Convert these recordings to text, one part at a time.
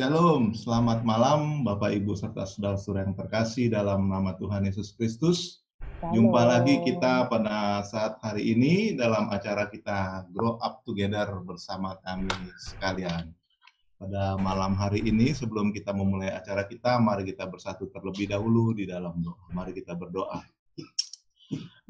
Shalom, selamat malam Bapak Ibu serta saudara-saudara yang terkasih dalam nama Tuhan Yesus Kristus. Jumpa lagi kita pada saat hari ini dalam acara kita Grow Up Together bersama kami sekalian. Pada malam hari ini sebelum kita memulai acara kita, mari kita bersatu terlebih dahulu di dalam doa. Mari kita berdoa.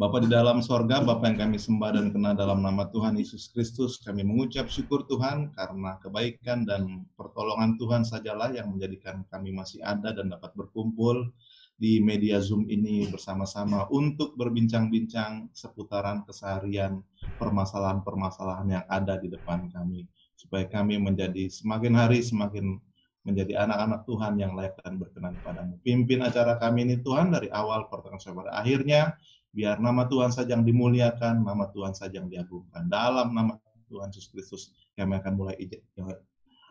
Bapa di dalam sorga, Bapa yang kami sembah dan kenal dalam nama Tuhan Yesus Kristus, kami mengucap syukur Tuhan karena kebaikan dan pertolongan Tuhan sajalah yang menjadikan kami masih ada dan dapat berkumpul di media Zoom ini bersama-sama untuk berbincang-bincang seputaran keseharian permasalahan-permasalahan yang ada di depan kami. Supaya kami menjadi semakin hari semakin menjadi anak-anak Tuhan yang layak dan berkenan padamu. Pimpin acara kami ini Tuhan dari awal pertengahan sampai pada akhirnya. Biar nama Tuhan saja yang dimuliakan, nama Tuhan saja yang diagungkan. Dalam nama Tuhan Yesus Kristus, kami akan mulai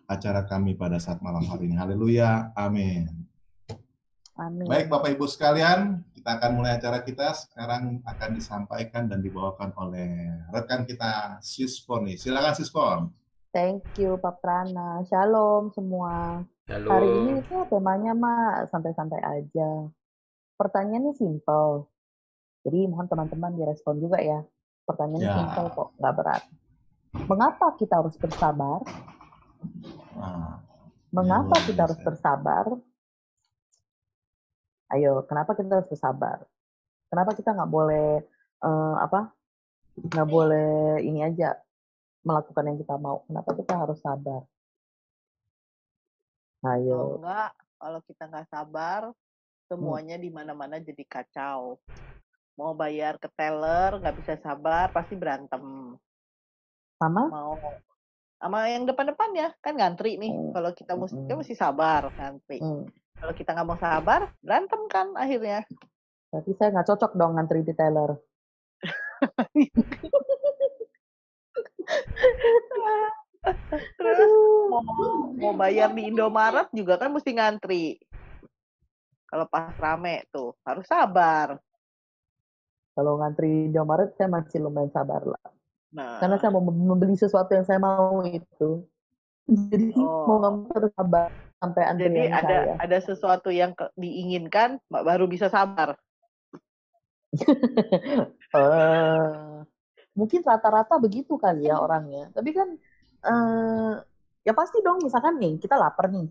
acara kami pada saat malam hari ini. Haleluya, amin. Amin. Baik Bapak Ibu sekalian, kita akan mulai acara kita. Sekarang akan disampaikan dan dibawakan oleh rekan kita, Sispon. Silakan Sispon. Thank you Pak Prana. Shalom semua. Halo. Hari ini itu temanya mah santai-santai aja. Pertanyaannya simple. Jadi mohon teman-teman direspon juga ya. Pertanyaannya simpel kok, nggak berat. Mengapa kita harus bersabar? Mengapa kita harus bersabar? Ayo, kenapa kita harus bersabar? Kenapa kita nggak boleh nggak boleh ini aja melakukan yang kita mau? Kenapa kita harus sabar? Ayo. Kalau kita nggak sabar, semuanya di mana-mana jadi kacau. Mau bayar ke teller nggak bisa sabar, pasti berantem. Sama yang depan-depan ya, kan ngantri nih. Kalau kita mesti sabar ngantri. Kalau kita nggak mau sabar, berantem kan akhirnya. Berarti saya nggak cocok dong ngantri di teller. Terus mau bayar di Indomaret juga kan mesti ngantri. Kalau pas rame tuh harus sabar. Kalau ngantri di Indomaret saya masih lumayan sabar lah. Nah. Karena saya mau membeli sesuatu yang saya mau itu. Jadi mau nggak mau harus sabar sampai antrian saya. Jadi ada sesuatu yang diinginkan baru bisa sabar. Mungkin rata-rata begitu kali ya orangnya. Tapi kan ya pasti dong, misalkan nih kita lapar nih.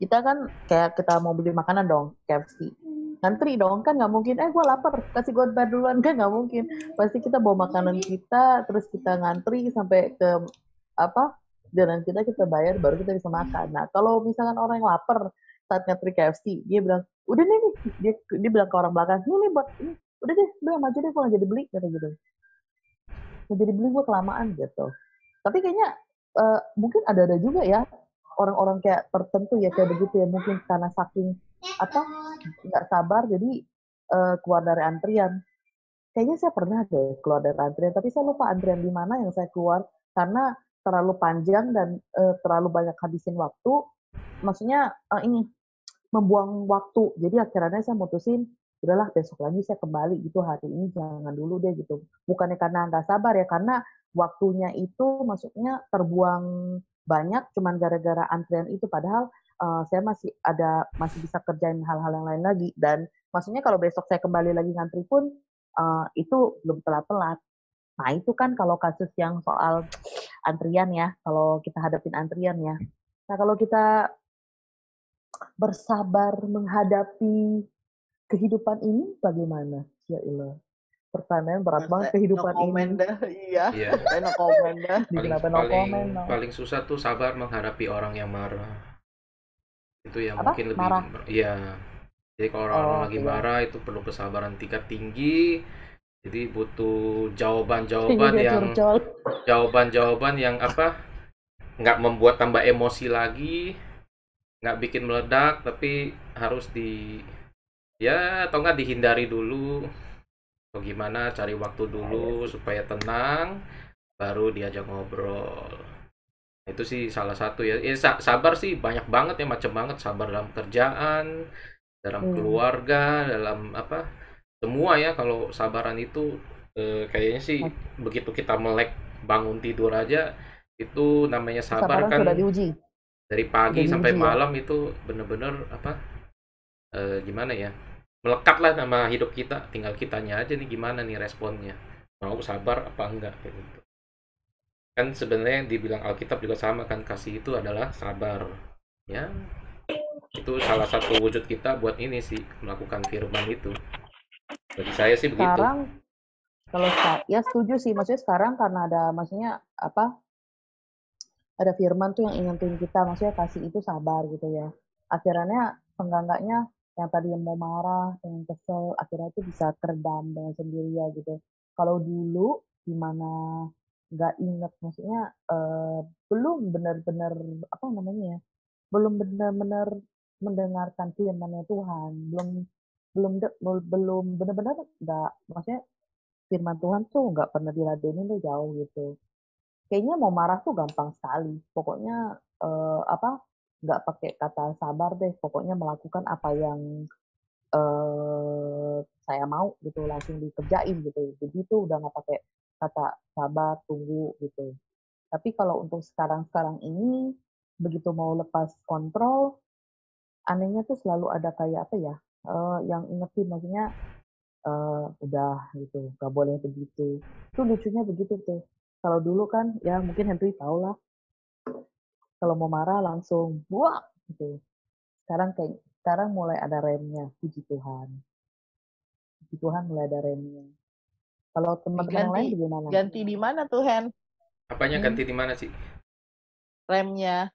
Kita kan kayak kita mau beli makanan dong, KFC. Ngantri dong, kan nggak mungkin, gue lapar, kasih gue bayar duluan, kan nggak mungkin. Pasti kita bawa makanan kita, terus kita ngantri sampai ke dan kita bayar, baru kita bisa makan. Nah, kalau misalkan orang yang lapar saat ngantri KFC, dia bilang, udah nih, dia bilang ke orang belakang, nih buat ini, udah deh, maju deh, gue nggak jadi beli, kata gitu. Nggak jadi beli, gue kelamaan gitu. Tapi kayaknya mungkin ada juga ya, orang-orang kayak tertentu ya kayak begitu ya, mungkin karena saking nggak sabar jadi keluar dari antrian. Kayaknya saya pernah deh keluar dari antrian, tapi saya lupa antrian di mana yang saya keluar karena terlalu panjang dan terlalu banyak habisin waktu. Maksudnya ini membuang waktu. Jadi akhirnya saya mutusin udahlah besok lagi saya kembali gitu, hari ini jangan dulu deh gitu. Bukannya karena nggak sabar ya, karena waktunya itu maksudnya terbuang banyak cuman gara-gara antrian itu, padahal saya masih bisa kerjain hal-hal yang lain lagi. Dan maksudnya kalau besok saya kembali lagi ngantri pun itu belum telat-telat. Nah itu kan kalau kasus yang soal antrian ya, kalau kita hadapin antrian ya. Nah kalau kita bersabar menghadapi kehidupan ini bagaimana? Ya Allah, pertanyaan berat banget kehidupan ini. Iya. No comment dah. Paling susah tuh sabar menghadapi orang yang marah. Itu yang mungkin lebih marah. Iya. Jadi kalau orang lagi marah itu perlu kesabaran tingkat tinggi. Jadi butuh jawaban-jawaban yang nggak membuat tambah emosi lagi, nggak bikin meledak, tapi harus atau nggak dihindari dulu. Atau gimana, cari waktu dulu supaya tenang, baru diajak ngobrol. Itu sih salah satu ya. Sabar sih banyak banget ya, macam banget. Sabar dalam kerjaan, dalam keluarga, dalam semua ya. Kalau sabaran itu kayaknya sih begitu kita melek bangun tidur aja itu namanya sabar kan. Sudah diuji. Dari Udah pagi sampai diuji ya. malam itu bener-bener apa, gimana ya, melekat lah sama hidup kita. Tinggal kitanya aja nih gimana nih responnya. Mau sabar apa enggak kayak gitu. Kan sebenarnya yang dibilang Alkitab juga sama kan, kasih itu adalah sabar. Ya, itu salah satu wujud kita buat ini sih, melakukan firman itu. Bagi saya sih begitu. Sekarang kalau ya setuju sih, maksudnya sekarang karena ada maksudnya apa? Ada firman tuh yang ingetin kita, maksudnya kasih itu sabar gitu ya. Akhirnya enggak-enggaknya yang tadi yang mau marah, yang kesel, akhirnya itu bisa teredam dengan sendirinya gitu. Kalau dulu gimana nggak inget, maksudnya belum benar-benar apa namanya ya, belum benar-benar mendengarkan firman Tuhan, belum belum belum benar-benar nggak, maksudnya firman Tuhan tuh nggak pernah diladenin tuh jauh gitu. Kayaknya mau marah tuh gampang sekali. Pokoknya apa, nggak pakai kata sabar deh, pokoknya melakukan apa yang saya mau gitu, langsung dikerjain gitu. Jadi itu udah nggak pakai kata sabar, tunggu gitu. Tapi kalau untuk sekarang-sekarang ini, begitu mau lepas kontrol, anehnya tuh selalu ada kayak apa ya, yang ingetin, maksudnya udah gitu, nggak boleh begitu. Itu lucunya begitu tuh. Kalau dulu kan, ya mungkin Henry tahu lah, kalau mau marah langsung buak gitu. Sekarang mulai ada remnya, puji Tuhan. Puji Tuhan mulai ada remnya. Kalau teman-teman yang lain Diganti bagaimana? ganti di mana tuh Hen Apanya ganti di mana sih? remnya?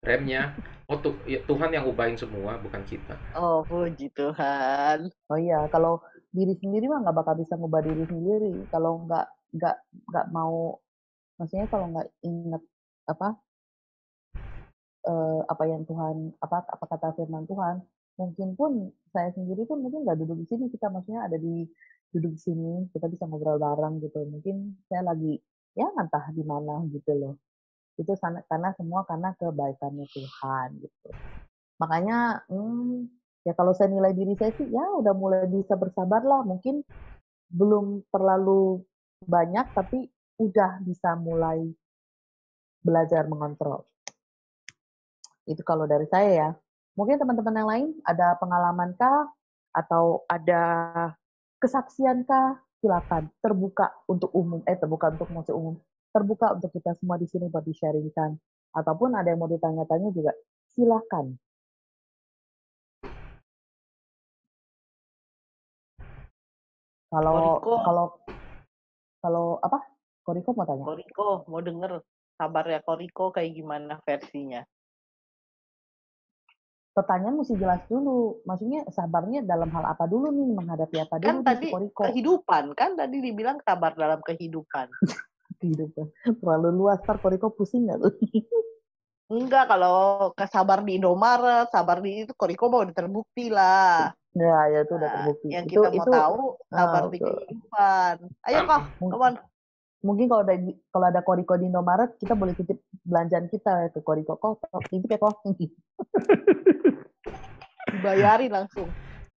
Remnya. Oh tuh, ya, Tuhan yang ubahin semua, bukan kita. Oh, puji Tuhan. Oh iya, kalau diri sendiri mah nggak bakal bisa ngubah diri sendiri. Kalau nggak mau, maksudnya kalau nggak inget apa apa yang Tuhan, apa kata firman Tuhan, mungkin pun saya sendiri pun mungkin nggak duduk di sini, kita maksudnya ada di duduk di sini, kita bisa ngobrol bareng gitu. Mungkin saya lagi ya entah di mana gitu loh. Itu karena semua karena kebaikannya Tuhan gitu. Makanya ya kalau saya nilai diri saya sih ya udah mulai bisa bersabar lah. Mungkin belum terlalu banyak tapi udah bisa mulai belajar mengontrol. Itu kalau dari saya ya. Mungkin teman-teman yang lain ada pengalaman-kah atau ada kesaksian-kah? Silakan, terbuka untuk umum, terbuka untuk maksud umum, terbuka untuk kita semua di sini buat di-sharingkan. Ataupun ada yang mau ditanya-tanya juga, silakan. Kalau Koriko, kalau kalau apa? Koriko mau tanya? Koriko mau denger kabarnya Koriko kayak gimana versinya? Pertanyaan mesti jelas dulu. Maksudnya sabarnya dalam hal apa dulu nih? Menghadapi apa dulu Kan nih si tadi Koriko? kehidupan, kan tadi dibilang sabar dalam kehidupan. Kehidupan. Terlalu luas, ntar Koriko pusing nggak tuh? Enggak, kalau sabar di Indomaret, sabar di itu Koriko mau terbukti lah. Ya itu udah Nah, terbukti. yang Itu kita mau tahu sabar di betul. kehidupan. Ayo kok, come on. Mungkin kalau ada Koriko di Indomaret, kita boleh titip belanjaan kita ke Koriko. Kok titip ya kok. Dibayarin langsung.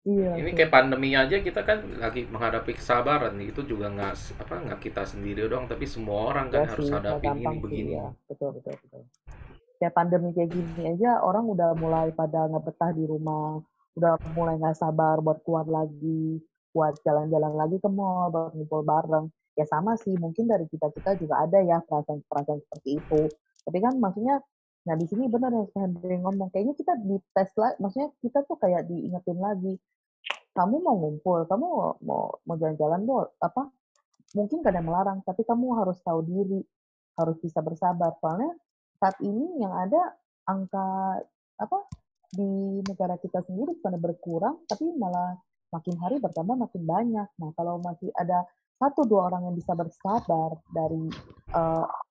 Iya. Ini kayak pandemi aja kita kan lagi menghadapi kesabaran, itu juga nggak kita sendiri doang, tapi semua orang kan Ya harus sih, hadapin ini gampang sih begini. ya. Betul. Kayak pandemi kayak gini aja, orang udah mulai pada nggak betah di rumah, udah mulai nggak sabar buat keluar lagi, buat jalan-jalan lagi ke mall, buat ngumpul bareng. Ya sama sih, mungkin dari kita juga ada ya perasaan-perasaan seperti itu. Tapi kan maksudnya, nah di sini benar yang Henry ngomong, kayaknya kita dites lagi, maksudnya kita tuh kayak diingetin lagi, kamu mau ngumpul, kamu mau jalan-jalan, apa? Mungkin gak ada yang melarang, tapi kamu harus tahu diri, harus bisa bersabar. Soalnya saat ini yang ada angka apa di negara kita sendiri bukan berkurang, tapi malah makin hari bertambah makin banyak. Nah, kalau masih ada satu dua orang yang bisa bersabar dari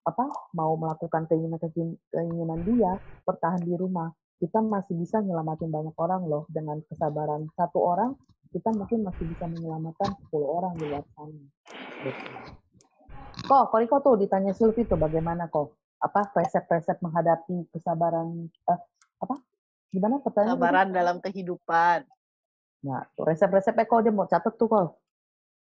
apa mau melakukan keinginan dia bertahan di rumah, kita masih bisa nyelamatin banyak orang loh dengan kesabaran satu orang. Kita mungkin masih bisa menyelamatkan 10 orang di luar sana. Gitu. Koriko tuh ditanya Sylvie tuh bagaimana kok? Apa resep-resep menghadapi kesabaran apa? Gimana pertanyaannya Kesabaran tadi? dalam kehidupan. Nah, tuh resep-resep dia mau catat tuh kok.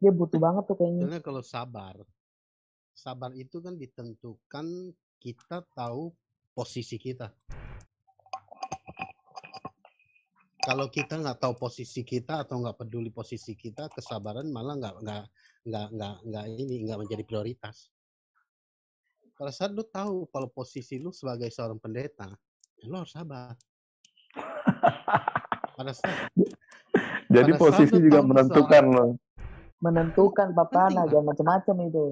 Dia butuh banget tuh kayaknya. Sebenarnya kalau sabar itu kan ditentukan kita tahu posisi kita. Kalau kita nggak tahu posisi kita atau nggak peduli posisi kita, kesabaran malah nggak menjadi prioritas. Pada saat lu tahu kalau posisi lu sebagai seorang pendeta, lu harus sabar. Pada saat Jadi pada saat posisi lu juga tahu lu menentukan loh. Menentukan Bapak, penting lah. jangan macam-macam itu.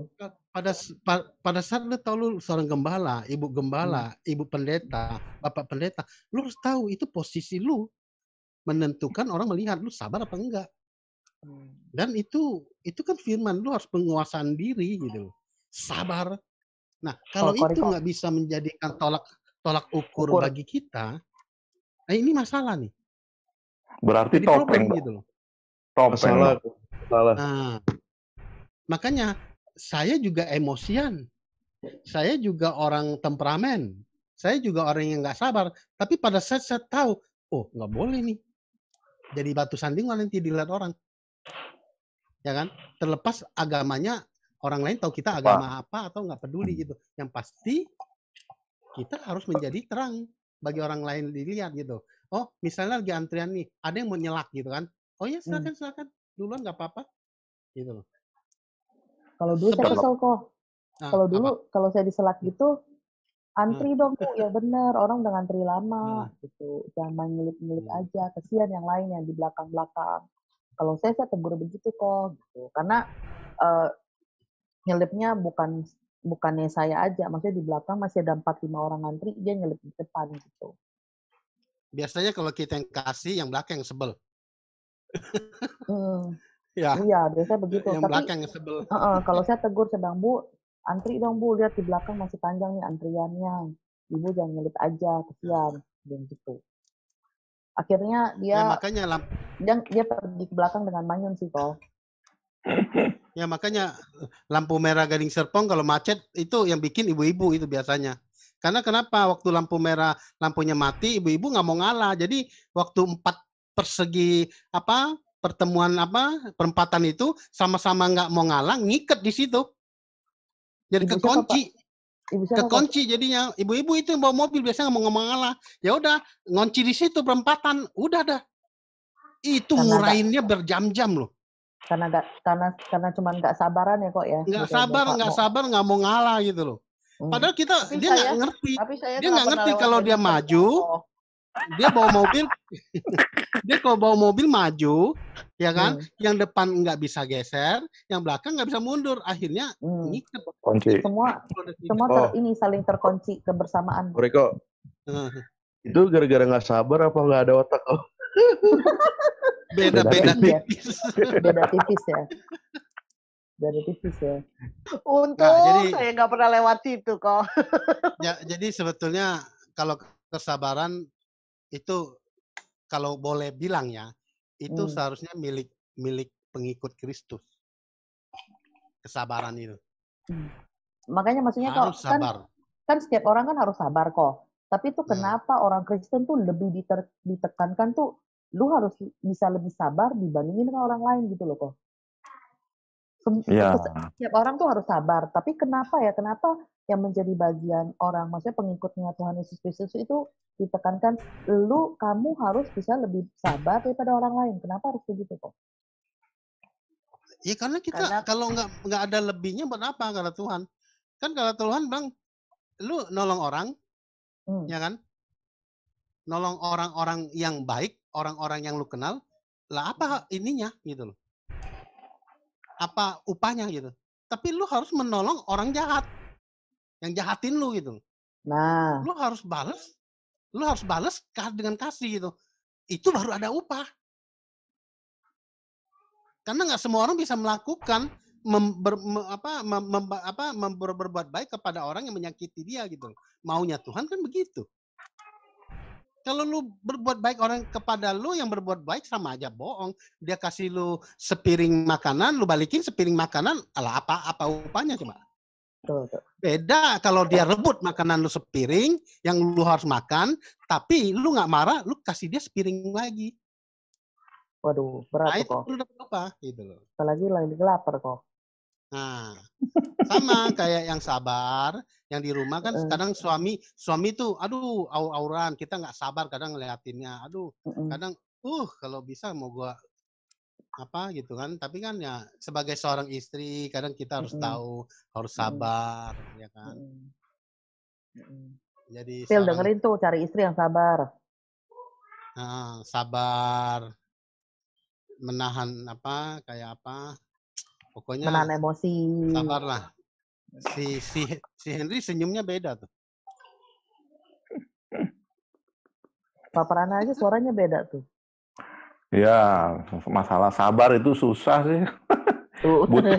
Pada saat lu tahu lu seorang gembala, ibu gembala, ibu pendeta, bapak pendeta, lu harus tahu itu posisi lu menentukan orang melihat lu sabar apa enggak. Dan itu kan firman, lu harus penguasaan diri gitu loh. Sabar. Nah, kalau Kalau itu Koriko- nggak bisa menjadikan tolak ukur bagi kita, nah ini masalah nih. Berarti Jadi topeng problem dong. gitu loh. Topeng. Salah. Nah, makanya saya juga emosian. Saya juga orang temperamen. Saya juga orang yang nggak sabar. Tapi pada saat saya tahu, oh nggak boleh nih. Jadi batu sandungan nanti dilihat orang. Ya kan? Terlepas agamanya, orang lain tahu kita agama apa atau nggak peduli gitu. Yang pasti kita harus menjadi terang bagi orang lain dilihat gitu. Oh, misalnya lagi antrian nih, ada yang mau nyelak gitu kan. Oh ya silakan. Duluan nggak apa-apa. Gitu loh. Kalau dulu saya Sebab- kesel kok. Nah, Kalau dulu apa? kalau saya diselak gitu, antri dong Bu, ya bener. Orang udah ngantri lama gitu. Jangan main ngelit-ngelit aja. Kesian yang lain yang di belakang-belakang. Kalau saya tegur begitu kok gitu. Karena nyelipnya bukannya saya aja, maksudnya di belakang masih ada 4-5 orang ngantri, dia nyelip di depan gitu. Biasanya kalau kita yang kasih, yang belakang yang sebel. Ya, Iya, biasanya begitu. yang Tapi belakang yang sebel. kalau saya tegur, saya bilang, Bu, antri dong Bu, lihat di belakang masih panjang nih antriannya. Ibu jangan nyelip aja, kesian. Dan gitu. Akhirnya Ya dia makanya dia pergi ke belakang dengan manyun sih kok. lampu merah Gading Serpong kalau macet itu yang bikin ibu-ibu itu biasanya. Karena kenapa? Waktu lampu merah lampunya mati, ibu-ibu nggak mau ngalah. Jadi waktu 4 persegi pertemuan perempatan itu sama-sama nggak mau ngalah, ngiket di situ. Jadi Ibu siapa, kekunci. Pak? Ibu siapa, Pak? Kekunci jadinya. Ibu-ibu itu yang bawa mobil biasanya nggak mau ngalah. Ya udah, ngunci di situ perempatan. Udah dah. Itu Karena ngurainnya berjam-jam loh. Karena cuma nggak sabaran ya kok ya. Nggak Gitu ya, sabar, nggak mau ngalah gitu loh. Padahal Tapi dia nggak ngerti. Tapi saya Dia nggak ngerti kalau dia maju, dia bawa mobil, dia kalau bawa mobil maju, ya kan? Yang depan nggak bisa geser, yang belakang nggak bisa mundur. Akhirnya ngikat. Kunci. Semua saling terkunci kebersamaan. Riko, itu gara-gara nggak sabar apa nggak ada otak? Oh. Beda tipis. Beda tipis ya. Beda tipis ya. Untung saya nggak pernah lewat situ kok. Ya, jadi sebetulnya kalau kesabaran itu kalau boleh bilang ya, itu seharusnya milik pengikut Kristus. Kesabaran itu. Makanya maksudnya harus kok kan setiap orang kan harus sabar kok. Tapi itu kenapa orang Kristen tuh lebih ditekankan tuh lu harus bisa lebih sabar dibandingin sama orang lain gitu loh kok. Setiap orang tuh harus sabar. Tapi kenapa yang menjadi bagian orang, maksudnya pengikutnya Tuhan Yesus Kristus itu ditekankan, kamu harus bisa lebih sabar daripada orang lain. Kenapa harus begitu kok? Ya karena kita kalau nggak ada lebihnya buat apa kata Tuhan? Kan kalau Tuhan bilang, lu nolong orang, ya kan? Nolong orang-orang yang baik, orang-orang yang lu kenal, lah apa ininya gitu loh. Apa upahnya gitu. Tapi lu harus menolong orang jahat. Yang jahatin lu gitu. Nah, lu harus balas dengan kasih gitu. Itu baru ada upah. Karena nggak semua orang bisa melakukan berbuat baik kepada orang yang menyakiti dia gitu. Maunya Tuhan kan begitu. Kalau lu berbuat baik orang kepada lu yang berbuat baik sama aja bohong. Dia kasih lu sepiring makanan, lu balikin sepiring makanan, ala apa upahnya coba? Beda kalau dia rebut makanan lu sepiring yang lu harus makan, tapi lu nggak marah, lu kasih dia sepiring lagi. Waduh, berat kok. Itu dapat apa gitu loh. Apalagi lagi lapar kok. Nah, sama kayak yang sabar, yang di rumah kan kadang suami tuh, aduh aur-auran, kita nggak sabar kadang ngeliatinnya, aduh, kadang, kalau bisa mau gua apa gitu kan. Tapi kan ya sebagai seorang istri kadang kita harus Mm-mm. tahu, harus Mm-mm. sabar, ya kan. Mm-mm. Mm-mm. Jadi Phil, seorang dengerin tuh, cari istri yang sabar. sabar, menahan apa, kayak apa, pokoknya Menahan emosi. sabarlah. Si Henry senyumnya beda tuh. Pak Prana aja suaranya beda tuh. Ya, masalah sabar itu susah sih. Tuh. Butuh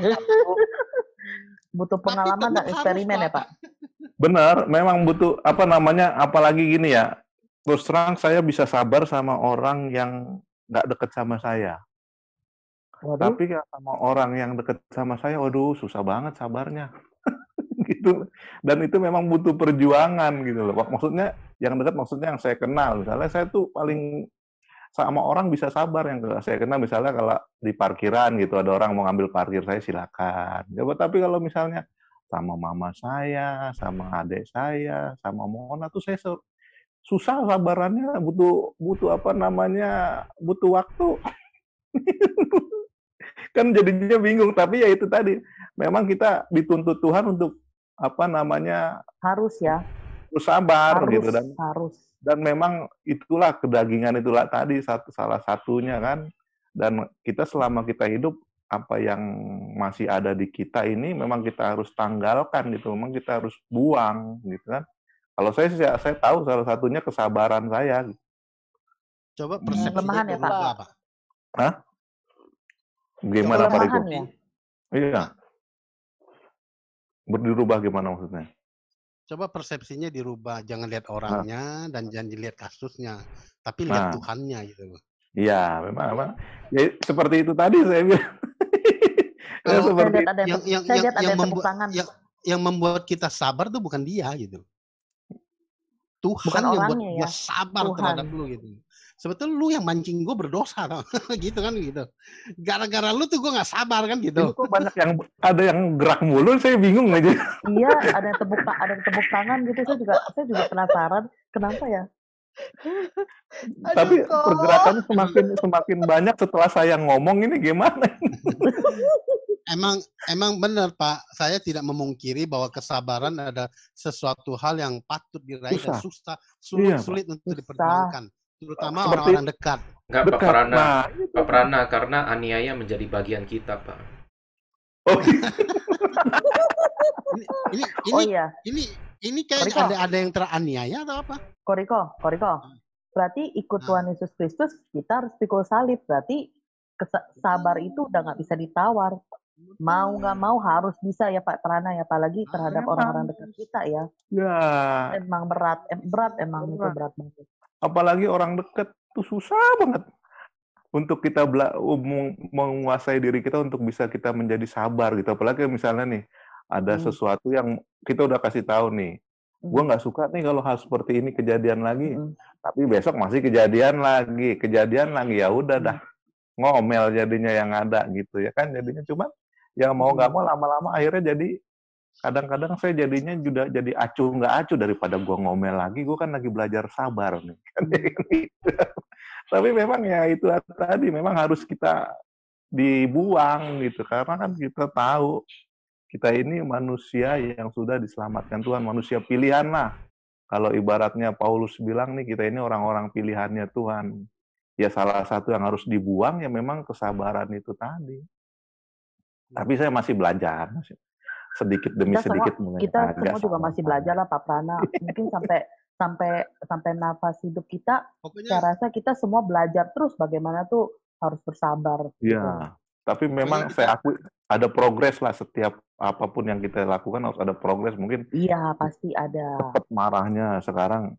Butuh Tapi pengalaman dan tetap harus, eksperimen ya, Pak. Pak. benar, memang butuh apa namanya, apalagi gini ya. Terus terang saya bisa sabar sama orang yang nggak deket sama saya. Waduh, Tapi ya sama orang yang deket sama saya, waduh susah banget sabarnya. Gitu. Dan itu memang butuh perjuangan gitu loh. Maksudnya yang dekat, maksudnya yang saya kenal. Misalnya saya tuh paling sama orang bisa sabar, yang saya kenal misalnya kalau di parkiran gitu ada orang mau ngambil parkir, saya silakan. Coba tapi kalau misalnya sama mama saya, sama adik saya, sama Mona tuh saya susah sabarannya, butuh apa namanya, butuh waktu. Kan jadinya bingung, tapi ya itu tadi, memang kita dituntut Tuhan untuk apa namanya, harus ya. harus sabar Harus, gitu, harus. dan memang itulah kedagingan itulah tadi salah satunya kan. Dan kita selama kita hidup, apa yang masih ada di kita ini memang kita harus tanggalkan gitu, memang kita harus buang gitu kan. Kalau saya tahu salah satunya kesabaran saya. Coba Hmm. persepsinya Kelemahan ya, Pak? dirubah, Pak. Hah? Gimana Pak Riko? Kelemahan ya. Iya. Berubah gimana maksudnya? Coba persepsinya dirubah, jangan lihat orangnya dan jangan dilihat kasusnya, tapi lihat Nah. Tuhannya gitu loh. Iya, memang. Ya, seperti itu tadi saya bilang. Kalau seperti Saya lihat ada yang tepuk tangan. yang membuat kita sabar tuh bukan dia gitu. Tuhan Bukan yang buat orangnya gue ya, sabar Tuhan. terhadap lu gitu. Sebetulnya lu yang mancing gue berdosa tau. Gitu kan gitu. Gara-gara lu tuh gue nggak sabar kan ini gitu. kok banyak yang ada yang gerak mulu, saya bingung aja. Iya, ada yang tepuk tangan gitu. Saya juga penasaran kenapa ya. Tapi Aduh, kok. pergerakannya semakin banyak setelah saya ngomong, ini gimana? Emang benar Pak, saya tidak memungkiri bahwa kesabaran ada sesuatu hal yang patut diraih dan sulit untuk diperjuangkan, terutama orang-orang dekat. Enggak, Pak Prana, karena aniaya menjadi bagian kita, Pak. Oh, ini kayak ada yang teraniaya atau apa? Koriko. Berarti ikut Tuhan Yesus Kristus, kita harus pikul salib. Berarti sabar itu udah nggak bisa ditawar. Mau nggak mau harus bisa ya Pak Prana ya, apalagi terhadap orang-orang dekat kita ya. Ya. Emang berat emang itu berat banget. Apalagi orang dekat tuh susah banget untuk kita menguasai diri kita untuk bisa kita menjadi sabar gitu. Apalagi misalnya nih ada sesuatu yang kita udah kasih tahu nih, gue nggak suka nih kalau hal seperti ini kejadian lagi, tapi besok masih kejadian lagi, ya udah dah ngomel jadinya yang ada gitu ya kan, jadinya cuma ya mau nggak mau lama-lama akhirnya jadi kadang-kadang saya jadinya juga jadi acuh nggak acuh, daripada gue ngomel lagi, gue kan lagi belajar sabar nih. Tapi memang ya itu tadi memang harus kita dibuang gitu, karena kan kita tahu kita ini manusia yang sudah diselamatkan Tuhan, manusia pilihan lah. Kalau ibaratnya Paulus bilang nih, kita ini orang-orang pilihannya Tuhan. Ya salah satu yang harus dibuang ya memang kesabaran itu tadi. Tapi saya masih belajar, sedikit demi sedikit. Kita semua juga masih belajar lah Pak Prana. Mungkin sampai nafas hidup kita, saya rasa kita semua belajar terus bagaimana tuh harus bersabar. Iya. Gitu. Tapi memang saya akui ada progres lah, setiap apapun yang kita lakukan harus ada progres. Mungkin iya pasti ada. Cepat marahnya sekarang,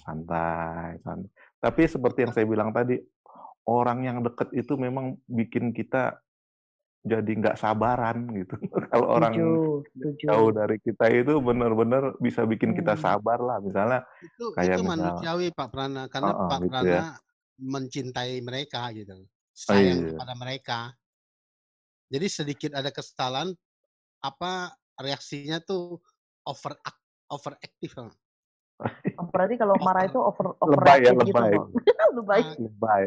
santai. Tapi seperti yang saya bilang tadi, orang yang dekat itu memang bikin kita jadi nggak sabaran gitu. Kalau orang jauh dari kita itu benar-benar bisa bikin kita sabar lah. Misalnya itu manusiawi Pak Prana, karena Pak gitu Prana ya, mencintai mereka gitu, sayang kepada mereka. Jadi sedikit ada kesalahan, reaksinya tuh overactive. Berarti kalau marah itu Lebay ya, overreactive gitu lebay. loh. Lebay. Nah, Lebay.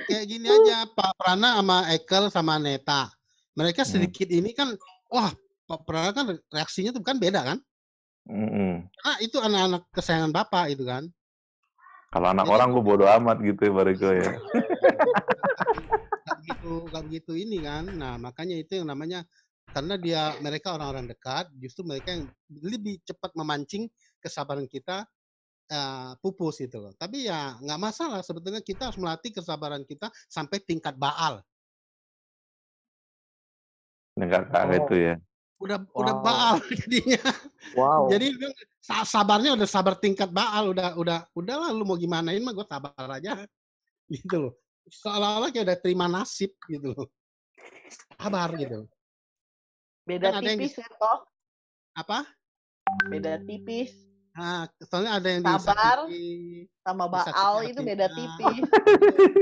kayak gini aja, Pak Prana sama Ekel sama Neta. Mereka Hmm. sedikit ini kan, wah, Pak Prana kan reaksinya tuh kan beda kan? Mm-mm. Karena itu anak-anak kesayangan Bapak itu kan. Kalau anak Jadi orang gue bodo amat gitu ya Bariko ya. Gak begitu ini kan. Nah, makanya itu yang namanya, karena mereka orang-orang dekat, justru mereka yang lebih cepat memancing kesabaran kita pupus gitu loh. Tapi ya nggak masalah, sebetulnya kita harus melatih kesabaran kita sampai tingkat Baal. Enggak itu ya. Udah Wow. Baal jadinya. Wow. Jadi sabarnya udah sabar tingkat Baal, udahlah lu mau gimanain mah gue sabar aja gitu loh. Seolah-olah kayak udah terima nasib gitu loh. Sabar gitu. Beda Kan ada yang tipis ya toh. apa? Beda tipis. Nah, soalnya ada yang Sabar disakiti sama disakiti Baal itu beda hatinya. tipis.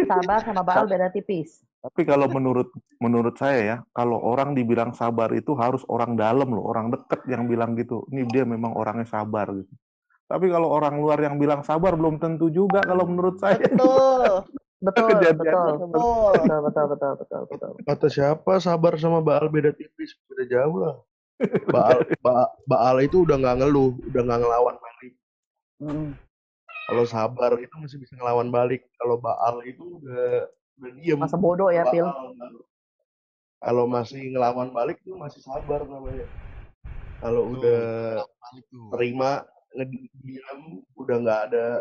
Sabar sama Baal beda tipis. Tapi kalau menurut saya ya, kalau orang dibilang sabar itu harus orang dalam loh, orang deket yang bilang gitu. Ini dia memang orangnya sabar gitu. Tapi kalau orang luar yang bilang sabar belum tentu juga kalau menurut saya. Betul. Betul, Kejadiannya betul. Kata siapa sabar sama Baal beda tipis, beda jauh lah. Baal itu udah nggak ngeluh, udah nggak ngelawan balik. Kalau sabar itu masih bisa ngelawan balik. Kalau Baal itu udah diem. Masa bodoh ya, Pil. Kalau masih ngelawan balik tuh masih sabar namanya. Kalau udah terima ngediam, udah nggak ada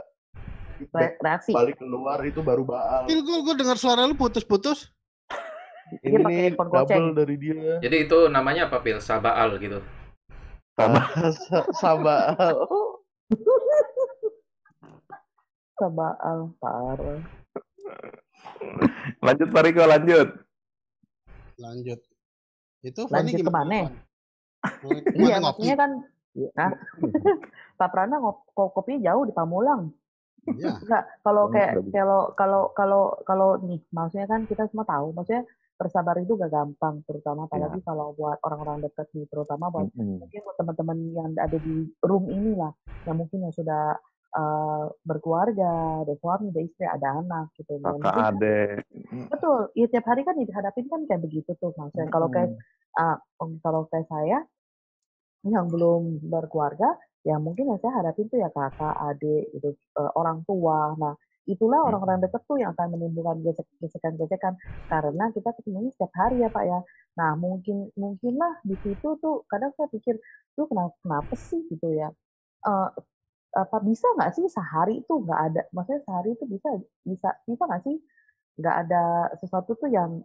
reaksi. Balik keluar itu baru Baal. Pil, gue dengar suara lu putus-putus. Dia Ini pakai nih handphone goceng. double dari dia. Jadi itu namanya apa, Pil? Sabaal gitu. Sabaal. Sabaal, parah. Lanjut Bariko, lanjut. Itu lanjut ke mana? Iya, maksudnya kan Pak Prana kopinya jauh di Pamulang. Iya. Enggak, kalau nih, maksudnya kan kita semua tahu, maksudnya bersabar itu gak gampang, terutama apalagi kalau buat orang-orang dekat nih, terutama buat mungkin buat teman-teman yang ada di room ini lah, yang mungkin yang sudah berkeluarga, ada suami, ada istri, ada anak gitu. Kakak adek. Betul, ya tiap hari kan dihadapin kan kayak begitu tuh, maksudnya kalau kayak saya yang belum berkeluarga, ya mungkin yang saya hadapin tuh ya kakak, adik, gitu, orang tua. Nah, itulah orang-orang dekat tuh yang akan menimbulkan gesekan-gesekan karena kita ketemunya setiap hari ya Pak ya. Nah, mungkinlah di situ tuh kadang saya pikir, tuh kenapa sih gitu ya? Bisa nggak sih sehari itu nggak ada, maksudnya sehari itu bisa nggak sih nggak ada sesuatu tuh yang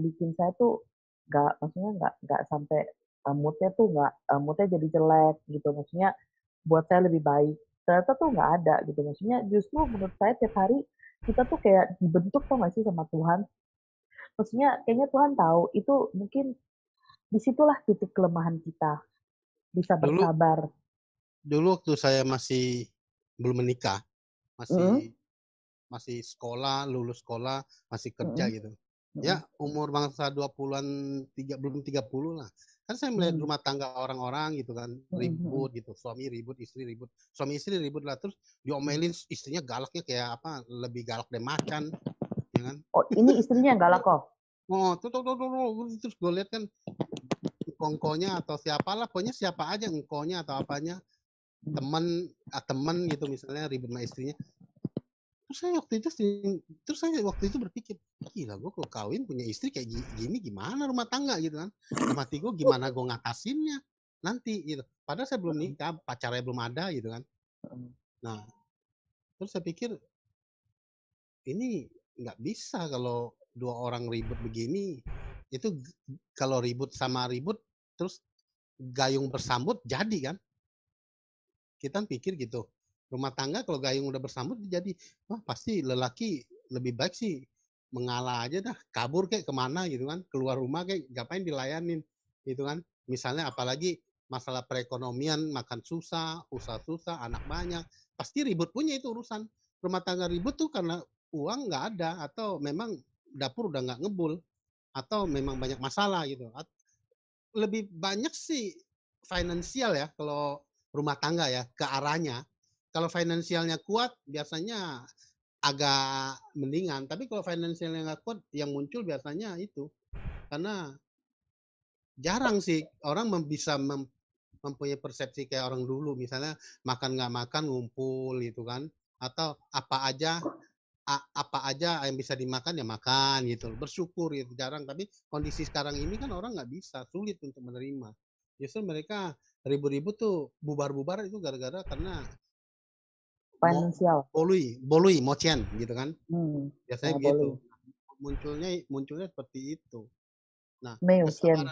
bikin saya tuh nggak sampai moodnya jadi jelek gitu, maksudnya buat saya lebih baik, ternyata tuh nggak ada gitu, maksudnya justru menurut saya tiap hari kita tuh kayak dibentuk tuh nggak sih sama Tuhan, maksudnya kayaknya Tuhan tahu itu mungkin disitulah titik kelemahan kita, bisa bersabar. Dulu waktu saya masih belum menikah, masih sekolah, lulus sekolah, masih kerja gitu. Ya, umur bangsa 20-an, belum 30 lah. Kan saya melihat rumah tangga orang-orang gitu kan, ribut gitu. Suami ribut, istri ribut. Suami istri ribut lah, terus diomelin istrinya galaknya kayak apa, lebih galak dari macan. Ya kan? Oh, ini istrinya yang galak kok? Oh, terus gue lihat kan, engkonya atau siapalah, pokoknya siapa aja engkonya atau apanya, teman gitu misalnya ribut sama istrinya. Terus saya waktu itu berpikir, gila gue kalau kawin punya istri kayak gini gimana rumah tangga gitu kan. Mati gue gimana gue ngatasinnya nanti gitu. Padahal saya belum nikah, pacarnya belum ada gitu kan. Nah, terus saya pikir ini nggak bisa kalau dua orang ribut begini. Itu kalau ribut sama ribut terus gayung bersambut jadi kan. Kita pikir gitu. Rumah tangga kalau gayung udah bersambut jadi, wah pasti lelaki lebih baik sih mengalah aja dah, kabur kayak kemana gitu kan, keluar rumah kayak ngapain dilayanin gitu kan. Misalnya apalagi masalah perekonomian, makan susah, usaha susah, anak banyak, pasti ribut punya itu urusan. Rumah tangga ribut tuh karena uang nggak ada atau memang dapur udah nggak ngebul atau memang banyak masalah gitu. Lebih banyak sih finansial ya kalau rumah tangga ya, ke arahnya. Kalau finansialnya kuat, biasanya agak mendingan. Tapi kalau finansialnya nggak kuat, yang muncul biasanya itu. Karena jarang sih orang bisa mempunyai persepsi kayak orang dulu. Misalnya makan nggak makan, ngumpul gitu kan. Atau apa aja yang bisa dimakan ya makan gitu. Bersyukur gitu, jarang. Tapi kondisi sekarang ini kan orang nggak bisa, sulit untuk menerima. Justru mereka ribut-ribut tuh bubar-bubar itu gara-gara karena Finansial. bolui, mocian gitu kan. Biasanya begitu. Boleh. Munculnya seperti itu. Nah, Meusian.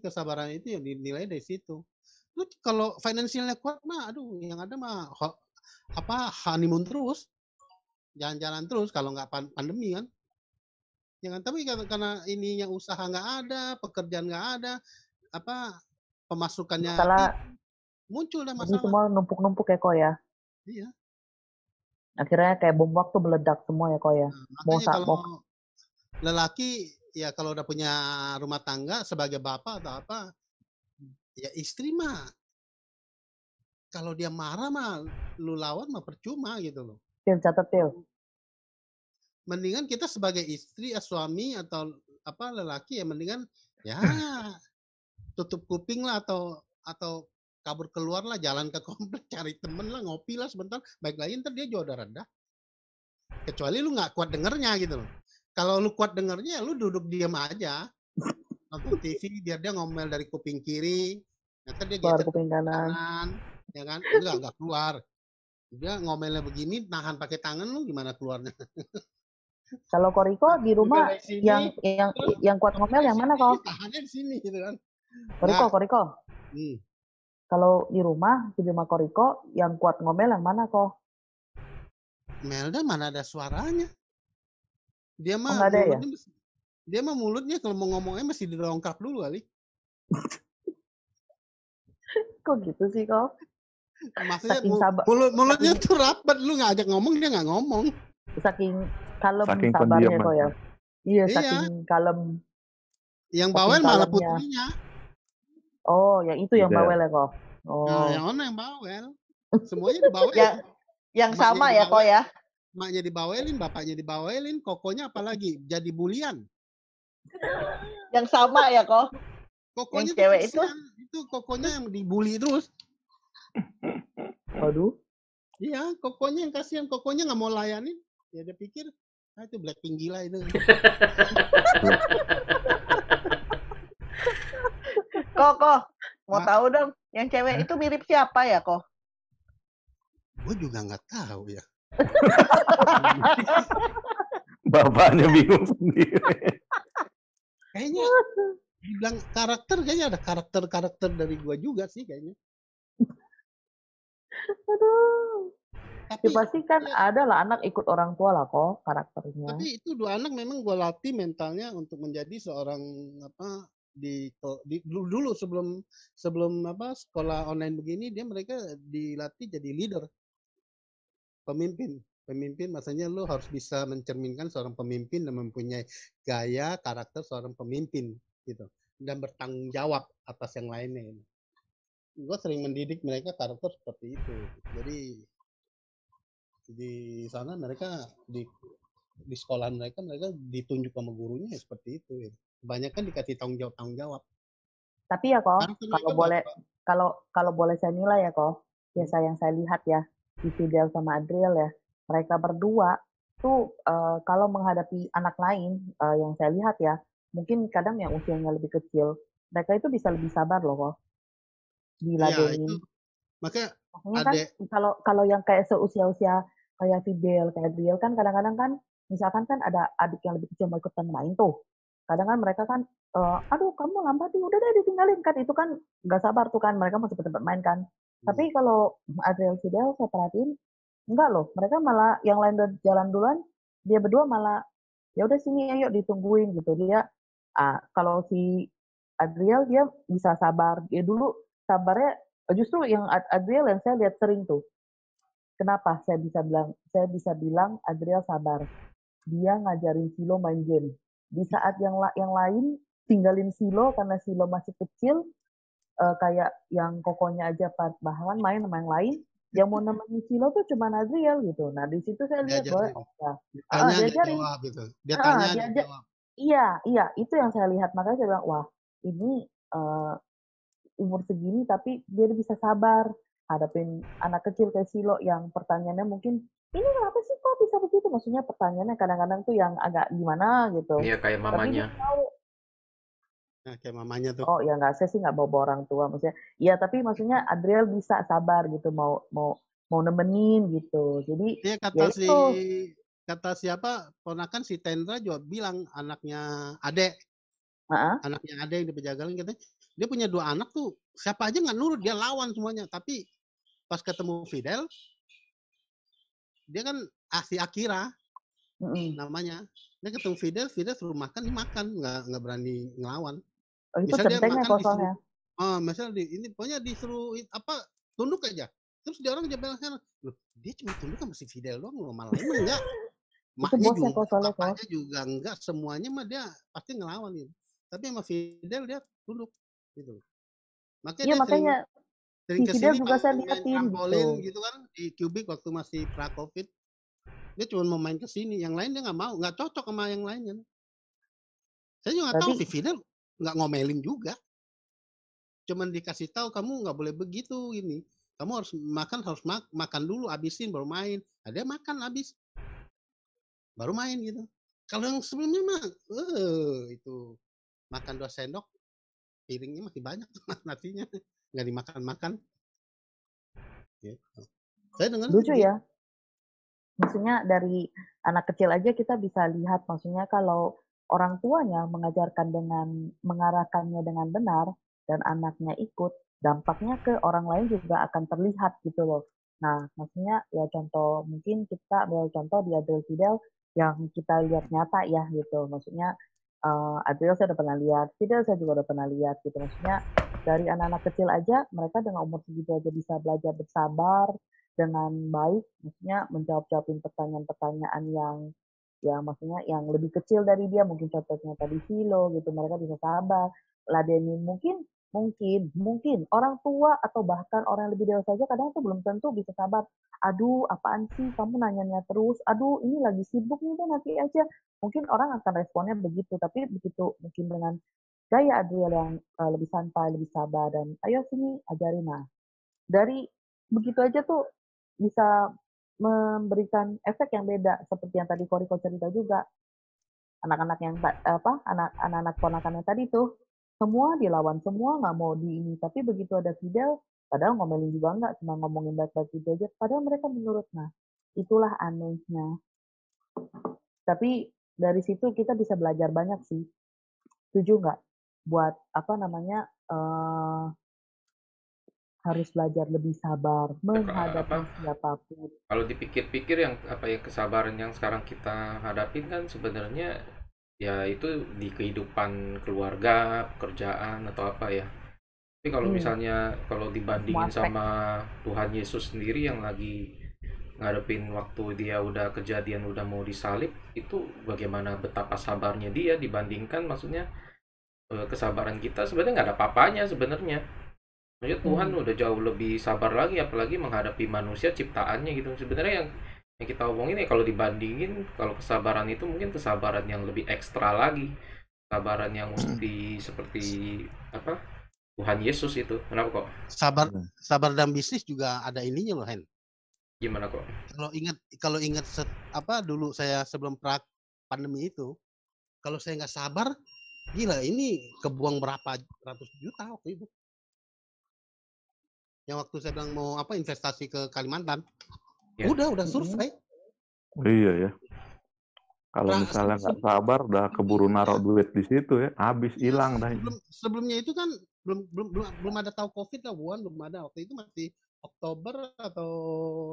kesabaran itu yang dinilai dari situ. Lu kalau finansialnya kuat mah, aduh, yang ada mah honeymoon terus, jalan-jalan terus kalau nggak pandemi kan. Jangan, tapi karena ininya usaha nggak ada, pekerjaan nggak ada, pemasukannya muncul dah Jadi masalah. semua numpuk-numpuk ya kok ya. Iya. Akhirnya kayak bom waktu meledak semua ya kok ya. Makanya kalau lelaki ya kalau udah punya rumah tangga sebagai bapak atau apa, ya istri mah kalau dia marah mah lu lawan mah percuma gitu loh. Catat Til. Mendingan kita sebagai istri, suami atau lelaki ya mendingan ya tutup kuping lah atau kabur keluar lah, jalan ke komplek, cari temen lah, ngopi lah sebentar, baik lagi ntar dia juga udah reda. Kecuali lu nggak kuat dengernya gitu loh. Kalau lu kuat dengernya, lu duduk diam aja, nonton TV biar dia ngomel dari kuping kiri, nanti dia geser kuping kanan, ya kan? Enggak keluar. Dia ngomelnya begini, nahan pakai tangan, lu gimana keluarnya? Kalau Koriko di rumah yang kuat ngomel yang mana kok? Tahannya di sini gitu kan. Koriko. Kalau di rumah Koriko yang kuat ngomel yang mana kok? Melda mana ada suaranya? Dia mah mulutnya, dia mah mulutnya kalau mau ngomongnya mesti dirongkak dulu kali. Kok gitu sih kok? Maksudnya mulutnya tuh rapat, lu nggak ajak ngomong dia nggak ngomong. Saking kalem sabarnya kok ya. Iya, saking kalem. Yang bawel malah putrinya. Oh, yang itu yang bawel ya kok. Oh. Nah, yang mana yang bawel? Semuanya dibawel. Yang sama ya kok ya. Maknya dibawelin, bapaknya dibawelin, kokonya apalagi jadi bulian. Yang sama ya kok. Kokonya yang cewek itu kokonya yang dibully terus. Waduh. Iya, kokonya yang kasihan, kokonya nggak mau layanin. Ya dia pikir, itu Blackpink gila itu. Kok, mau tahu dong, yang cewek itu mirip siapa ya kok? Gue juga nggak tahu ya. Bapaknya bingung sendiri. Kayaknya dibilang karakter, kayaknya ada karakter dari gue juga sih kayaknya. Aduh. Tapi pasti kan ada lah anak ikut orang tua lah kok karakternya. Tapi itu dua anak memang gue latih mentalnya untuk menjadi seorang dulu sebelum sekolah online begini mereka dilatih jadi leader, pemimpin maksudnya lu harus bisa mencerminkan seorang pemimpin dan mempunyai gaya karakter seorang pemimpin gitu dan bertanggung jawab atas yang lainnya. Gue sering mendidik mereka karakter seperti itu. Jadi di sana mereka di sekolah mereka ditunjuk sama gurunya seperti itu. Kebanyakan dikasih tanggung jawab. Tapi ya kok kalau boleh saya nilai ya kok, biasa yang saya lihat ya di Fidel sama Adriel ya, mereka berdua tuh kalau menghadapi anak lain yang saya lihat ya, mungkin kadang yang usianya lebih kecil, mereka itu bisa lebih sabar loh kok. Diladenin. Makanya kan kalau yang kayak seusia-usia kayak Fidel, kayak Adriel kan kadang-kadang kan misalkan kan ada adik yang lebih kecil mau ikutan main tuh. Kadang kan mereka kan aduh kamu lambat nih, udah deh ditinggalin kan, itu kan nggak sabar tuh kan, mereka mau cepet-cepet main kan. Tapi kalau Adriel Fidel saya perhatiin enggak loh, mereka malah yang lain udah jalan duluan, dia berdua malah ya udah sini ayo ditungguin gitu. Dia kalau si Adriel dia bisa sabar, dia dulu sabarnya justru yang Adriel yang saya lihat sering tuh. Kenapa saya bisa bilang Adriel sabar? Dia ngajarin Silo main game. Di saat yang lain tinggalin Silo karena Silo masih kecil, kayak yang kokonya aja bahkan main sama yang lain, yang mau nemenin Silo tuh cuma Adriel gitu. Nah di situ saya lihat bahwa Diajarin. ya, Ditanya dia diajarin. jawab gitu. Dia tanya dia Diajak, jawab. iya itu yang saya lihat, makanya saya bilang wah ini umur segini tapi dia bisa sabar hadapin anak kecil kayak Silo yang pertanyaannya mungkin ini kenapa sih kok bisa begitu, maksudnya pertanyaannya kadang-kadang tuh yang agak gimana gitu. Iya kayak Tapi dia mamanya. tahu. Nah, kayak mamanya tuh. Oh ya nggak, saya sih nggak bawa orang tua maksudnya. Iya tapi maksudnya Adriel bisa sabar gitu, mau nemenin gitu. Jadi Iya ya itu. kata siapa ponakan si Tendra juga bilang anaknya Ade. Anaknya Ade yang di Pejagaan katanya dia punya 2 anak tuh siapa aja nggak nurut, dia lawan semuanya. Tapi pas ketemu Fidel dia kan si Akira namanya, dia ketemu Fidel suruh makan, dia makan, nggak berani ngelawan. Oh, itu Misalnya dia centengnya makan kosolnya. misalnya ini pokoknya disuruh apa tunduk aja, terus dia orang bilang loh dia cuma tunduk sama si Fidel doang, loh malah ini enggak, maknya juga bapaknya juga enggak, semuanya mah dia pasti ngelawan gitu. Tapi sama Fidel dia tunduk gitu. Makanya dia sering si Fidel kesini juga saya main liatin trampolin gitu kan di Cubic waktu masih pra-Covid. Dia cuma mau main kesini, yang lain dia nggak mau, nggak cocok sama yang lainnya. Saya juga nggak tahu si Fidel nggak ngomelin juga. Cuman dikasih tahu kamu nggak boleh begitu ini. Kamu harus makan dulu, habisin baru main. Nah, dia makan habis, baru main gitu. Kalau yang sebelumnya mah, itu makan 2 sendok, piringnya masih banyak nasinya, nggak dimakan-makan. Gitu. Saya dengar lucu ya. Maksudnya dari anak kecil aja kita bisa lihat, maksudnya kalau orang tuanya mengarahkannya dengan benar dan anaknya ikut, dampaknya ke orang lain juga akan terlihat gitu loh. Nah, maksudnya ya contoh mungkin kita ambil contoh di Adriel Fidel yang kita lihat nyata ya gitu. Maksudnya Adriel saya udah pernah lihat, Fidel saya juga udah pernah lihat gitu. Maksudnya dari anak-anak kecil aja mereka dengan umur segitu aja bisa belajar bersabar dengan baik, maksudnya menjawab-jawabin pertanyaan-pertanyaan yang maksudnya yang lebih kecil dari dia, mungkin contohnya tadi Silo gitu, mereka bisa sabar, ladenin mungkin orang tua atau bahkan orang yang lebih dewasa aja kadang tuh belum tentu bisa sabar. Aduh, apaan sih kamu nanyanya terus? Aduh, ini lagi sibuk nih, nanti aja. Mungkin orang akan responnya begitu, tapi begitu mungkin dengan gaya Adriel yang lebih santai, lebih sabar dan ayo sini ajarin. Nah, dari begitu aja tuh bisa memberikan efek yang beda seperti yang tadi Koriko cerita juga. Anak-anak yang anak-anak ponakannya tadi tuh semua dilawan, semua nggak mau di ini. Tapi begitu ada Fidel, padahal ngomelin juga nggak, cuma ngomongin baik-baik gitu aja. Padahal mereka menurut, nah itulah anehnya. Tapi dari situ kita bisa belajar banyak sih. Setuju nggak? Buat harus belajar lebih sabar menghadapi siapapun. Kalau dipikir-pikir yang kesabaran yang sekarang kita hadapin kan sebenarnya ya itu di kehidupan keluarga, pekerjaan atau apa ya. Tapi kalau misalnya kalau dibandingin sama Tuhan Yesus sendiri yang lagi ngadepin waktu dia udah kejadian udah mau disalib, itu bagaimana betapa sabarnya dia dibandingkan maksudnya kesabaran kita sebenarnya nggak ada apa-apanya sebenarnya. Maksudnya Tuhan udah jauh lebih sabar lagi, apalagi menghadapi manusia ciptaannya gitu. Sebenarnya yang kita omongin ya kalau dibandingin, kalau kesabaran itu mungkin kesabaran yang lebih ekstra lagi, kesabaran yang mesti seperti apa Tuhan Yesus itu. Kenapa kok? Sabar dan bisnis juga ada ininya loh, Hen. Gimana kok? Kalau ingat dulu saya sebelum pandemi itu, kalau saya nggak sabar, gila ini kebuang berapa ratus juta waktu itu. Yang waktu saya bilang mau investasi ke Kalimantan, udah survei. Iya ya. Kalau misalnya nggak sabar, udah keburu naruh duit di situ ya, habis hilang dah. Sebelumnya itu kan belum ada tahu COVID lah, Wuhan belum ada, waktu itu masih Oktober atau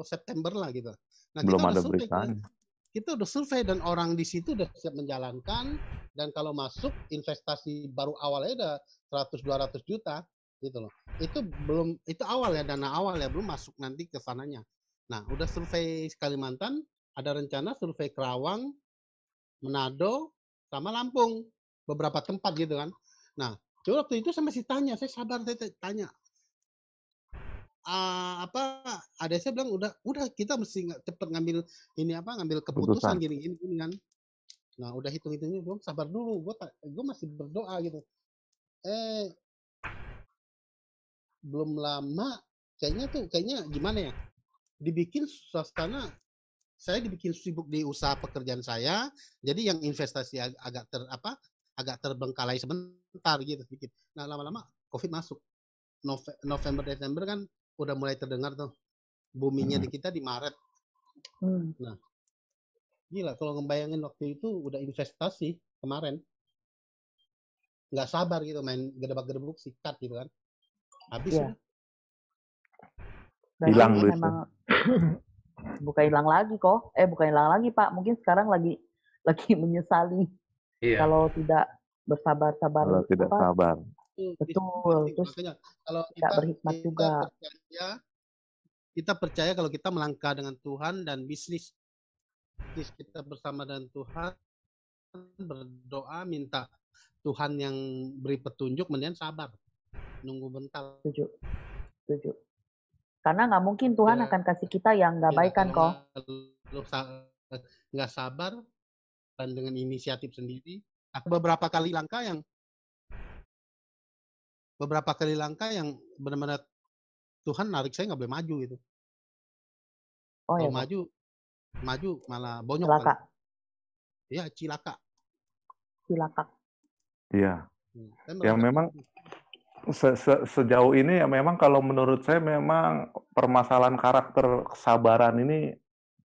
September lah gitu. Nah, belum ada beritanya. Kita udah survei dan orang di situ udah siap menjalankan, dan kalau masuk investasi baru awalnya udah 100-200 juta gitu loh. Itu awal ya, dana awal ya, belum masuk nanti ke sananya. Nah, udah survei Kalimantan, ada rencana survei Kerawang, Manado, sama Lampung, beberapa tempat gitu kan. Nah, Cuma waktu itu saya masih tanya, saya sabar, saya tanya, ada saya bilang udah kita mesti cepet ngambil keputusan Keputusan. gini kan. Nah udah hitung-hitungnya, gue sabar dulu, gue masih berdoa gitu. Belum lama, kayaknya gimana ya? Dibikin suasana, saya dibikin sibuk di usaha pekerjaan saya, jadi yang investasi agak terbengkalai sebentar gitu sedikit. Nah lama-lama COVID masuk. November Desember kan udah mulai terdengar tuh boomingnya di kita di Maret. Nah gila kalau ngebayangin waktu itu udah investasi kemarin, nggak sabar gitu main gedebak-gedebuk sikat gitu kan, habis Iya. udah. Hilang Berarti duitnya. memang bukan hilang lagi kok. Bukan hilang lagi Pak. Mungkin sekarang lagi menyesali Iya. kalau tidak bersabar-sabar. Kalau tidak sabar. Betul. Terus Makanya kalau tidak berhikmat juga. Kita percaya kalau kita melangkah dengan Tuhan dan bisnis kita bersama dengan Tuhan, berdoa minta Tuhan yang beri petunjuk, mendingan sabar, nunggu bentar. Setuju. Karena nggak mungkin Tuhan akan kasih kita yang nggak baik kan kok. Nggak sabar dan dengan inisiatif sendiri. Beberapa kali langkah yang benar-benar Tuhan narik saya nggak boleh maju gitu. Oh kalau ya. maju malah bonyok. Cilaka. Iya, cilaka. Iya. Ya memang sejauh ini ya memang kalau menurut saya memang permasalahan karakter kesabaran ini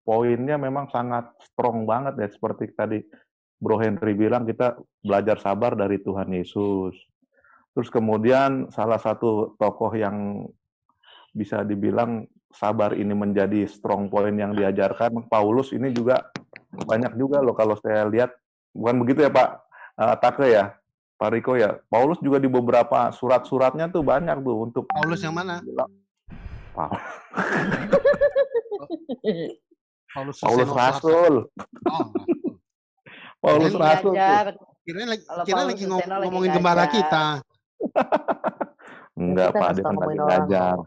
poinnya memang sangat strong banget ya, seperti tadi Bro Henry bilang, kita belajar sabar dari Tuhan Yesus. Terus kemudian salah satu tokoh yang bisa dibilang sabar ini menjadi strong point yang diajarkan, Paulus ini juga banyak juga loh kalau saya lihat. Bukan begitu ya Pak Take ya? Pak Riko ya, Paulus juga di beberapa surat-suratnya tuh banyak tuh untuk Paulus yang mana? Paulus Rasul. Paulus Rasul. Kira lagi ngomongin gembala kita. Enggak Pak, dia kan lagi ngajar.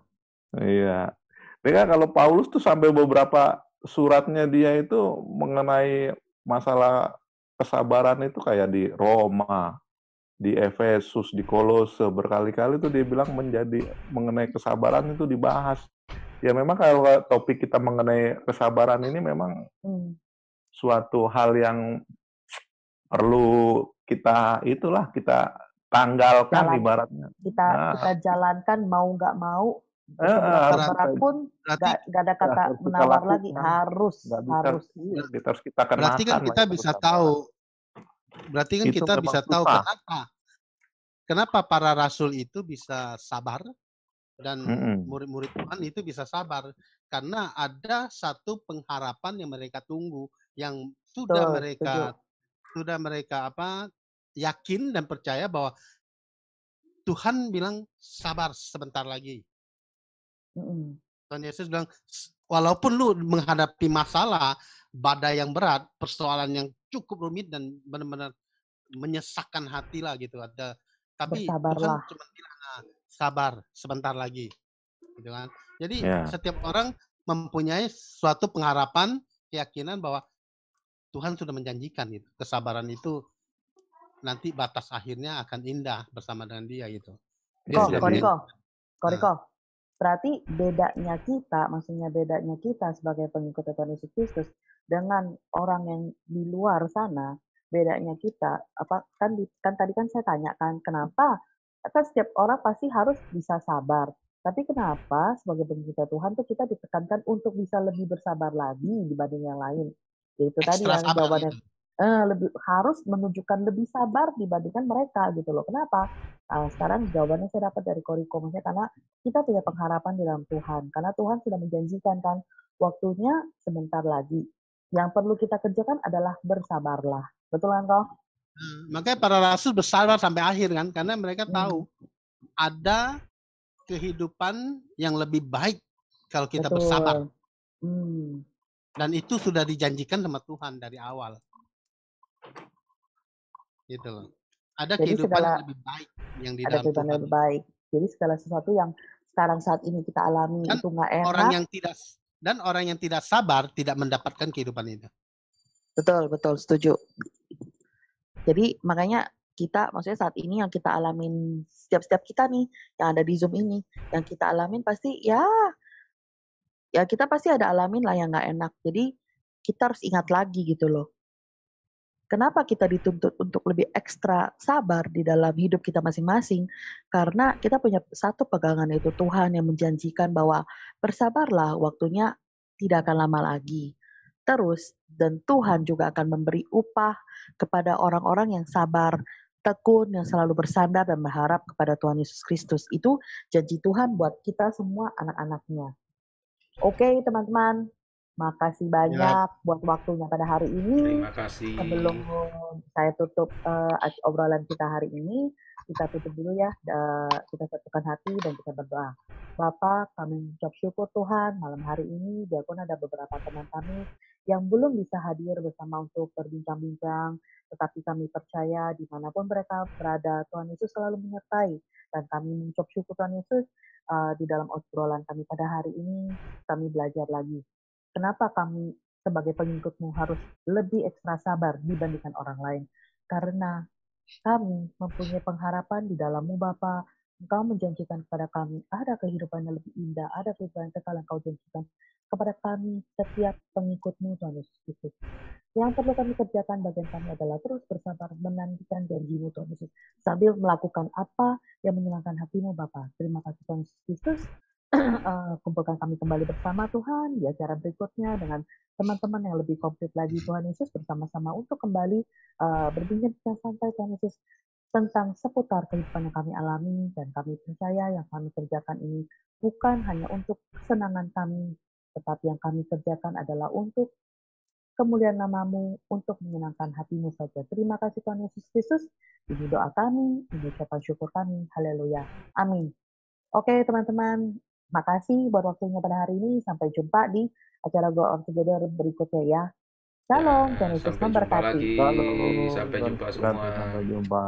Iya. Dia kalau Paulus tuh sampai beberapa suratnya dia itu mengenai masalah kesabaran itu kayak di Roma, di Efesus, di Kolose, berkali-kali tuh dia bilang mengenai kesabaran itu dibahas. Ya memang kalau topik kita mengenai kesabaran ini memang suatu hal yang perlu kita tanggalkan ibaratnya. Kita jalankan mau nggak mau. Berat pun nggak ada kata menawar lagi, harus. Kita kenakan. Berarti kan kita bisa tahu. Berarti kan kita bisa tahu kenapa para rasul itu bisa sabar dan murid-murid Tuhan itu bisa sabar, karena ada satu pengharapan yang mereka tunggu, yang sudah mereka yakin dan percaya bahwa Tuhan bilang sabar sebentar lagi. Tuhan Yesus bilang, walaupun lu menghadapi masalah, badai yang berat, persoalan yang cukup rumit dan benar-benar menyesakkan hati lah gitu, tapi Tuhan cuma bilang, sabar sebentar lagi, gitu kan. Jadi setiap orang mempunyai suatu pengharapan, keyakinan bahwa Tuhan sudah menjanjikan gitu, kesabaran itu nanti batas akhirnya akan indah bersama dengan Dia gitu. Koriko. Berarti bedanya kita sebagai pengikut Tuhan Yesus Kristus dengan orang yang di luar sana, bedanya kita kan tadi kan saya tanyakan kenapa kan setiap orang pasti harus bisa sabar, tapi kenapa sebagai pengikut Tuhan tuh kita ditekankan untuk bisa lebih bersabar lagi dibanding yang lain? Itu tadi yang jawabannya harus menunjukkan lebih sabar dibandingkan mereka gitu loh. Kenapa? Nah, sekarang jawabannya saya dapat dari Koriko, maksudnya karena kita punya pengharapan di dalam Tuhan, karena Tuhan sudah menjanjikan kan waktunya sebentar lagi. Yang perlu kita kerjakan adalah bersabarlah. Betul kan kok? Makanya para rasul bersabar sampai akhir kan, karena mereka tahu ada kehidupan yang lebih baik kalau kita bersabar. Dan itu sudah dijanjikan sama Tuhan dari awal. Gitu loh. Ada Jadi kehidupan segala yang lebih baik yang di ada dalam kehidupan yang Tuhan. lebih baik. Jadi segala sesuatu yang sekarang saat ini kita alami Dan itu nggak orang enak. yang tidak sabar tidak mendapatkan kehidupan itu. Betul, setuju. Jadi makanya kita, maksudnya saat ini yang kita alamin, setiap kita nih yang ada di Zoom ini, yang kita alamin pasti ya kita pasti ada alamin lah yang nggak enak. Jadi kita harus ingat lagi gitu loh. Kenapa kita dituntut untuk lebih ekstra sabar di dalam hidup kita masing-masing? Karena kita punya satu pegangan, yaitu Tuhan yang menjanjikan bahwa bersabarlah, waktunya tidak akan lama lagi. Terus, dan Tuhan juga akan memberi upah kepada orang-orang yang sabar, tekun, yang selalu bersandar dan berharap kepada Tuhan Yesus Kristus. Itu janji Tuhan buat kita semua anak-anaknya. Oke, teman-teman. Makasih banyak buat waktunya pada hari ini. Terima kasih. Sebelum saya tutup obrolan kita hari ini, kita tutup dulu ya. Kita satukan hati dan kita berdoa. Bapak, kami mengucap syukur Tuhan malam hari ini. Biarpun ada beberapa teman kami yang belum bisa hadir bersama untuk berbincang-bincang, tetapi kami percaya dimanapun mereka berada, Tuhan Yesus selalu menyertai. Dan kami mengucap syukur Tuhan Yesus di dalam obrolan kami pada hari ini, kami belajar lagi. Kenapa kami sebagai pengikut-Mu harus lebih ekstra sabar dibandingkan orang lain? Karena kami mempunyai pengharapan di dalam-Mu Bapa. Engkau menjanjikan kepada kami ada kehidupan yang lebih indah, ada kehidupan yang kekal yang Kau janjikan kepada kami setiap pengikut-Mu Tuhan Yesus Kristus. Yang perlu kami kerjakan bagian kami adalah terus bersabar menantikan janji-Mu Tuhan Yesus, sambil melakukan apa yang menyenangkan hati-Mu Bapa. Terima kasih Tuhan Yesus Kristus. Kumpulkan kami kembali bersama Tuhan di acara berikutnya dengan teman-teman yang lebih komplit lagi Tuhan Yesus, bersama-sama untuk kembali berbincang santai Tuhan Yesus tentang seputar kehidupan yang kami alami, dan kami percaya yang kami kerjakan ini bukan hanya untuk kesenangan kami, tetapi yang kami kerjakan adalah untuk kemuliaan nama-Mu, untuk menyenangkan hati-Mu saja. Terima kasih Tuhan Yesus Kristus. Ini doa kami, ini ucapan syukur kami. Haleluya. Amin. Oke teman-teman, makasih buat waktunya pada hari ini. Sampai jumpa di acara Grow Up Together berikutnya ya. Shalom, Tuhan Yesus memberkati. Sampai jumpa semua. Sampai jumpa.